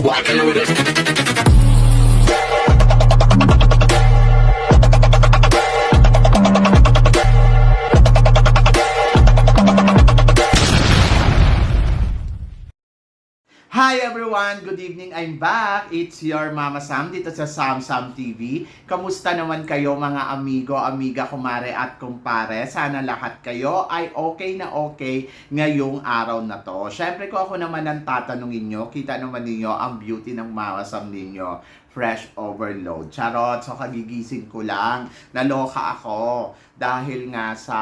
walking with it. Hi everyone! Good evening! I'm back! It's your Mama Sam dito sa Sam Sam TV. Kamusta naman kayo mga amigo, amiga, kumare at kumpare? Sana lahat kayo ay okay na okay ngayong araw na to. Syempre ko ako naman ang tatanungin nyo, kita naman ninyo ang beauty ng Mama Sam ninyo. Fresh overload. Charot! So kagigising ko lang. Naloka ako dahil nga sa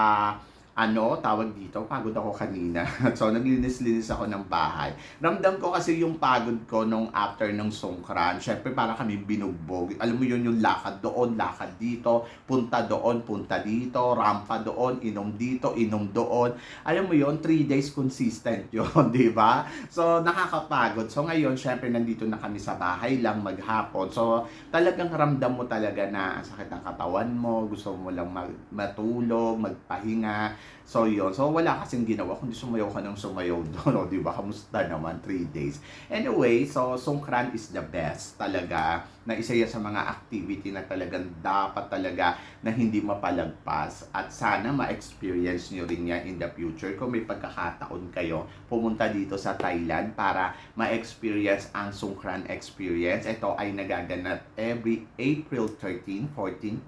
tawag dito, pagod ako kanina. So, naglinis-linis ako ng bahay. Ramdam ko kasi yung pagod ko nung after ng songkran. Syempre, para kami binugbog. Alam mo yun, yung lakad doon, lakad dito, punta doon, punta dito, rampa doon, inom dito, inom doon. Alam mo yun, 3 days consistent yun, di ba? So, nakakapagod. So, ngayon, syempre, nandito na kami sa bahay lang maghapon. So, talagang ramdam mo talaga na sakit ng katawan mo, gusto mo lang matulog, magpahinga. So yun, so wala kasing ginawa kundi sumayaw ka ng sumayaw doon, o di ba? Kamusta naman 3 days? Anyway, so songkran is the best talaga, na isa yan sa mga activity na talagang dapat talaga na hindi mapalagpas, at sana ma-experience nyo rin yan in the future. Kung may pagkakataon kayo pumunta dito sa Thailand para ma-experience ang songkran experience. Ito ay nagaganap every April 13, 14,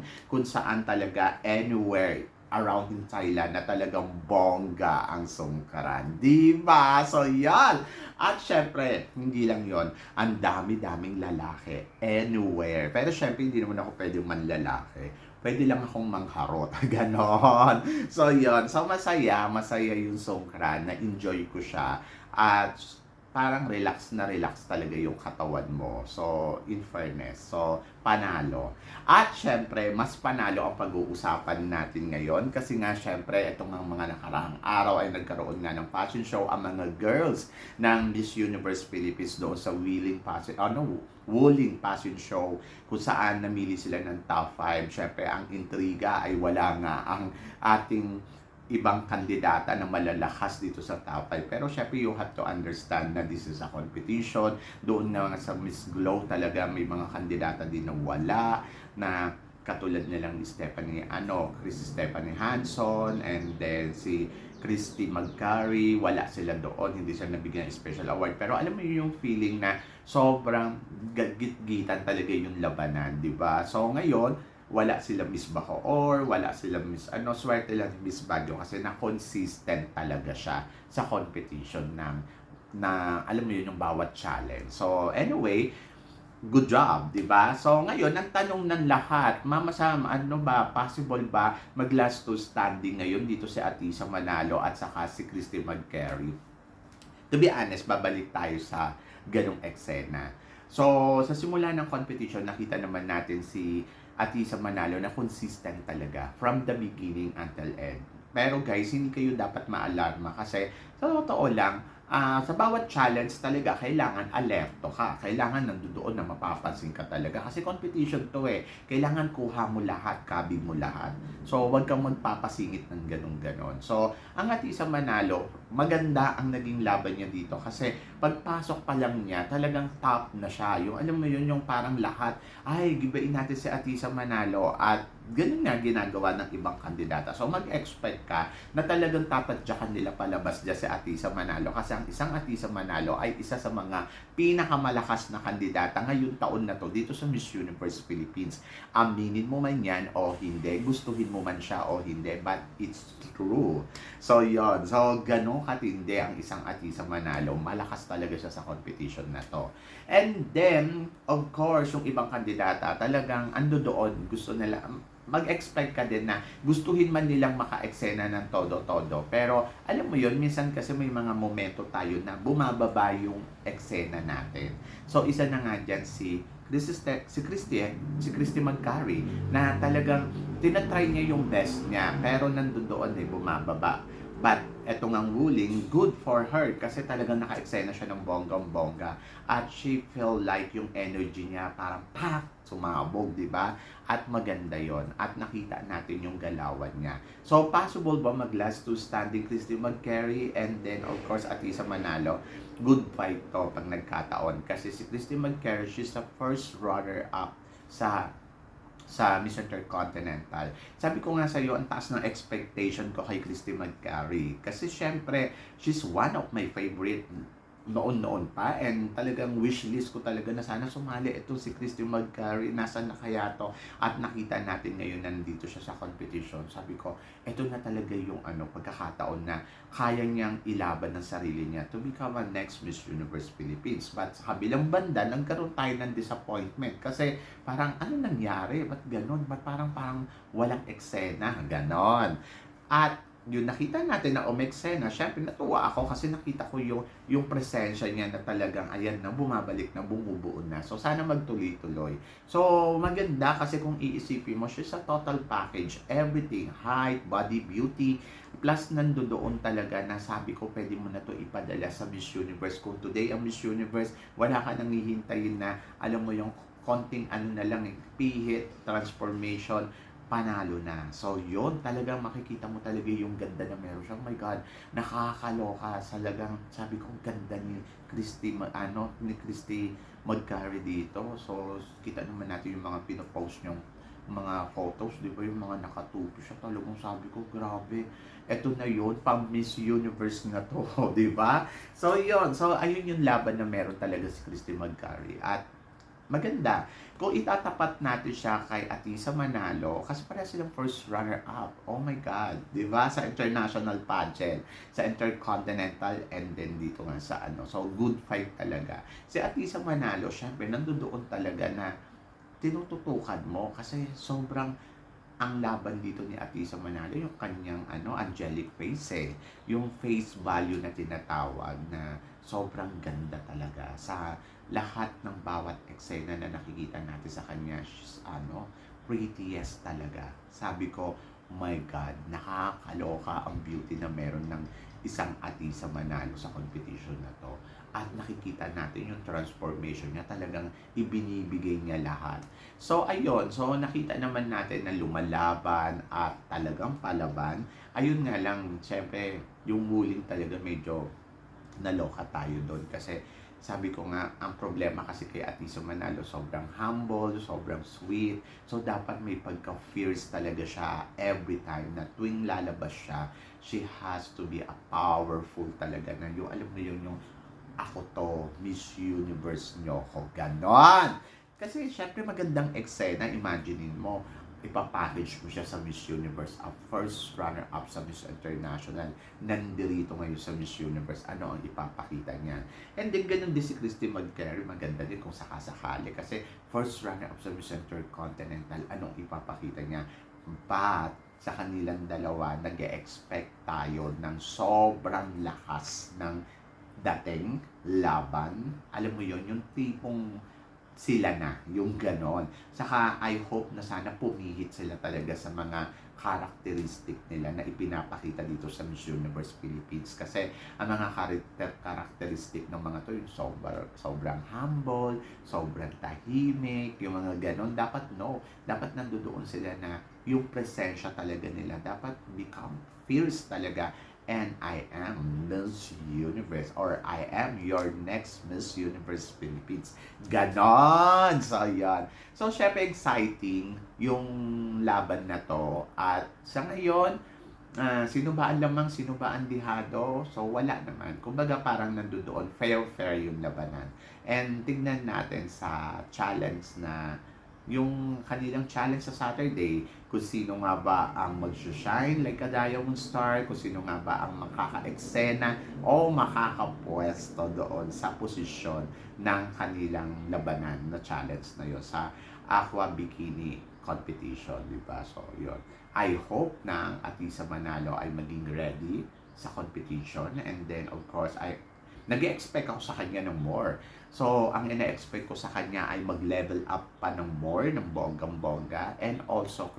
15, kung saan talaga anywhere around in Thailand na talagang bongga ang songkran. Diba? So, yan. At syempre, hindi lang yon, ang dami-daming lalaki anywhere. Pero syempre, hindi naman ako pwedeng manlalaki. Pwede lang akong mangharot. Ganon. So, yon. So, masaya yung songkran. Na-enjoy ko siya. At parang relax na relax talaga yung katawan mo. So, in fairness. So, panalo. At syempre, mas panalo ang pag-uusapan natin ngayon kasi nga syempre, itong mga nakaraang araw ay nagkaroon nga ng fashion show ang mga girls ng Miss Universe Philippines doon sa Wuling Fashion Show, kung saan namili sila ng top 5. Syempre, ang intriga ay wala nga ang ating ibang kandidata na malalakas dito sa top 5. Pero syempre, you have to understand na this is a competition. Doon na sa Miss Glow talaga may mga kandidata din na wala, na katulad nilang ni Stephanie Hanson, and then si Christy Magcari, wala sila doon, hindi sila nabigyan ng special award. Pero alam mo yung feeling na sobrang git-gitan talaga yung labanan, di ba? So ngayon, wala sila Miss Bacoor, wala sila Miss swerte lang Miss Baguio kasi na-consistent talaga siya sa competition na alam mo yun, yung bawat challenge. So anyway, good job, di ba? So ngayon, ang tanong ng lahat, Mama Sam, possible ba mag-last two standing ngayon dito si Atisa Manalo at saka si Christy Magcari? To be honest, babalik tayo sa ganong eksena. So sa simula ng competition, nakita naman natin si Atisa Manalo na consistent talaga from the beginning until end. Pero guys, hindi kayo dapat maalarma kasi sa totoo lang, sa bawat challenge talaga, kailangan alerto ka. Kailangan nandoon na mapapansin ka talaga. Kasi competition to eh. Kailangan kuha mo lahat, kabig mo lahat. So, wag kang magpapasingit ng ganun-ganon. So, ang Atisa Manalo, maganda ang naging laban niya dito. Kasi, pagpasok pa lang niya, talagang top na siya. Yung, alam mo yun, yung parang lahat, ay, gibain natin si Atisa Manalo. At, ganun nga ginagawa ng ibang kandidata. So, mag-expect ka na talagang tatadyakan nila palabas dyan si Atisa Manalo. Kasi ang isang Atisa Manalo ay isa sa mga pinakamalakas na kandidata ngayong taon na to dito sa Miss Universe Philippines. Aminin mo man yan o hindi, gustuhin mo man siya o hindi, but it's true. So, yon. So, ganun katindi ang isang Atisa Manalo. Malakas talaga siya sa competition na to. And then, of course, yung ibang kandidata talagang ando doon, gusto nila, mag-expect ka din na gustuhin man nilang maka-eksena ng todo-todo. Pero, alam mo yun, minsan kasi may mga momento tayo na bumababa yung eksena natin. So, isa na nga dyan si Christy Magcari na talagang tinatry niya yung best niya, pero nandoon bumababa. But etong ang ruling, good for her kasi talagang naka-eksena siya ng bonggang-bongga at she feel like yung energy niya parang pak, sumabog, di ba? At maganda yon at nakita natin yung galawan niya. So, possible ba mag-last two standing Christy McCary and then of course Atisa Manalo? Good fight to pag nagkataon kasi si Christy McCary, she's the first runner-up sa Miss Intercontinental. Sabi ko nga sa iyo, ang taas ng expectation ko kay Christy McCary. Kasi syempre, she's one of my favorite noon-noon pa and talagang wishlist ko talaga na sana sumali itong si Christy McCary, nasaan na kaya to, at nakita natin ngayon nandito siya sa competition. Sabi ko, ito na talaga yung pagkakataon na kaya niyang ilaban ng sarili niya to become a next Miss Universe Philippines. But sa kabilang banda, nagkaroon tayo ng disappointment kasi parang ano nangyari? Ba't ganon? Ba't parang walang eksena? Ganon. At yung nakita natin na umeksena, syempre natuwa ako kasi nakita ko yung presensya niya na talagang ayan na bumabalik na, bumubuo na. So sana magtuloy-tuloy. So maganda kasi kung iisipin mo, siya sa total package, everything, height, body, beauty, plus nandoon talaga na sabi ko pwede mo na to ipadala sa Miss Universe. Kung today ang Miss Universe, wala ka nang hihintayin na alam mo yung konting na lang, pihit, transformation, panalo na. So, yun, talagang makikita mo talaga yung ganda na meron siya. Oh my God, nakakaloka. Talagang, sabi ko, ganda ni Christy, ni Christy McCary dito. So, kita naman natin yung mga pinopost niyong mga photos, di ba? Yung mga nakatupi siya. Talagang sabi ko, grabe. Eto na yun, pang Miss Universe na to, di ba? So, yun. So, ayun yung laban na meron talaga si Christy McCary. At maganda. Kung itatapat natin siya kay Atisa Manalo, kasi pareha silang first runner-up. Oh my God. Diba? Sa international pageant, sa intercontinental, and then dito nga sa So, good fight talaga. Si Atisa Manalo, syempre, nandoon talaga na tinututukan mo kasi sobrang ang laban dito ni Atisa Manalo, yung kanyang angelic face yung face value na tinatawag na sobrang ganda talaga sa lahat ng bawat eksena na nakikita natin sa kanya. She's prettiest talaga. Sabi ko, my God, nakakaloka ang beauty na meron ng isang Atisa Manalo sa competition na to. At nakikita natin yung transformation niya, talagang ibinibigay niya lahat. So, ayun. So, nakita naman natin na lumalaban at talagang palaban. Ayun nga lang, syempre, yung muling talaga medyo naloka tayo doon. Kasi, sabi ko nga, ang problema kasi kay Atisa Manalo, sobrang humble, sobrang sweet. So, dapat may pagka-fierce talaga siya every time na tuwing lalabas siya, she has to be a powerful talaga na yung, alam mo yun, yung ako to, Miss Universe nyo ko, ganon. Kasi syempre magandang eksena, imaginein mo, ipapackage mo siya sa Miss Universe, a first runner-up sa Miss International, nandirito ngayon sa Miss Universe, ano ang ipapakita niya. And then ganun din si Christy McCary, maganda din kung sakasakali, kasi first runner-up sa Miss Intercontinental, anong ipapakita niya. But, sa kanilang dalawa, nag-expect tayo ng sobrang lakas ng dating laban, alam mo yon yung tipong sila na, yung ganon. Saka I hope na sana pumihit sila talaga sa mga characteristic nila na ipinapakita dito sa Miss Universe Philippines. Kasi ang mga characteristic ng mga to, yung sobrang humble, sobrang tahimik, yung mga ganon. Dapat nandoon sila na yung presensya talaga nila, dapat become fierce talaga. And I am Miss Universe, or I am your next Miss Universe Philippines. Ganon! So, yan. So, syempre exciting yung laban na to. At sa ngayon, sino ba ang lamang, sino ba ang dihado? So, wala naman. Kumbaga parang nandoon, fair yung labanan. And tignan natin sa challenge na yung kanilang challenge sa Saturday, kung sino nga ba ang mag-shine like a diamond star, kung sino nga ba ang makaka-eksena o makakapwesto doon sa posisyon ng kanilang labanan na challenge na yun sa Aqua Bikini competition, di ba? So, yun. I hope na ang Atisa Manalo ay maging ready sa competition, and then of course nag-expect ako sa kanya ng more. So, ang ina-expect ko sa kanya ay mag-level up pa ng more, ng bonggang-bongga. And also,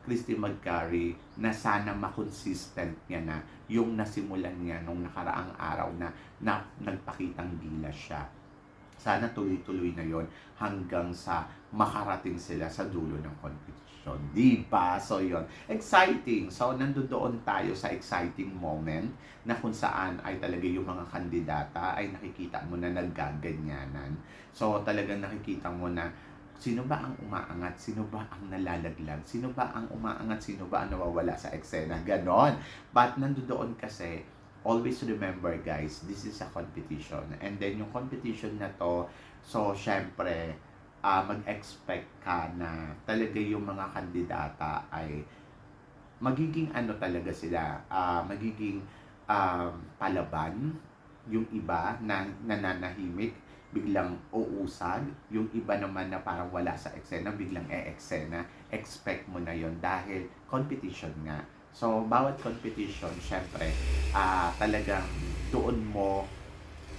Christy McCarry na sana makonsistent niya na yung nasimulan niya nung nakaraang araw na nagpakitang gilas siya. Sana tuloy-tuloy na yon hanggang sa makarating sila sa dulo ng competition. Diba? So, yon exciting. So, nandoon tayo sa exciting moment na kung saan ay talaga yung mga kandidata ay nakikita mo na naggaganyanan. So, talagang nakikita mo na sino ba ang umaangat? Sino ba ang nalalaglag? Sino ba ang umaangat? Sino ba ang nawawala sa eksena? Ganon. But nandoon kasi, always remember guys, this is a competition. And then yung competition na to, so syempre, mag-expect ka na talaga yung mga kandidata ay magiging ano talaga sila, magiging palaban. Yung iba na nananahimik, biglang uusad. Yung iba naman na parang wala sa eksena, biglang e-eksena. Expect mo na yon dahil competition nga. So, bawat competition, syempre, talagang doon mo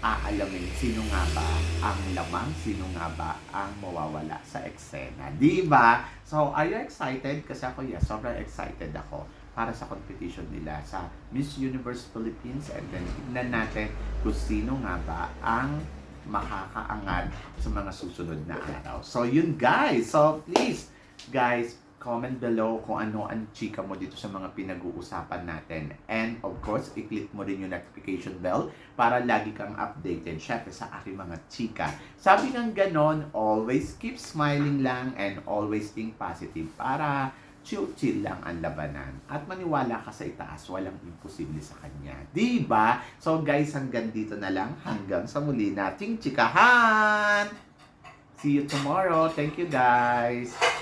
aalamin sino nga ba ang lamang, sino nga ba ang mawawala sa eksena. Diba? So, are you excited? Kasi ako, yes, sobrang excited ako para sa competition nila sa Miss Universe Philippines. And then, tignan natin kung sino nga ba ang makakaangat sa mga susunod na araw. So, yun guys. So, please, guys, comment below kung ano ang chika mo dito sa mga pinag-uusapan natin. And of course, i-click mo rin yung notification bell para lagi kang updated, syempre, sa aking mga chika. Sabi ng ganon, always keep smiling lang and always think positive para chill-chill lang ang labanan. At maniwala ka sa itaas, walang imposible sa kanya. Diba? So guys, hanggang dito na lang. Hanggang sa muli nating chikahan! See you tomorrow. Thank you guys!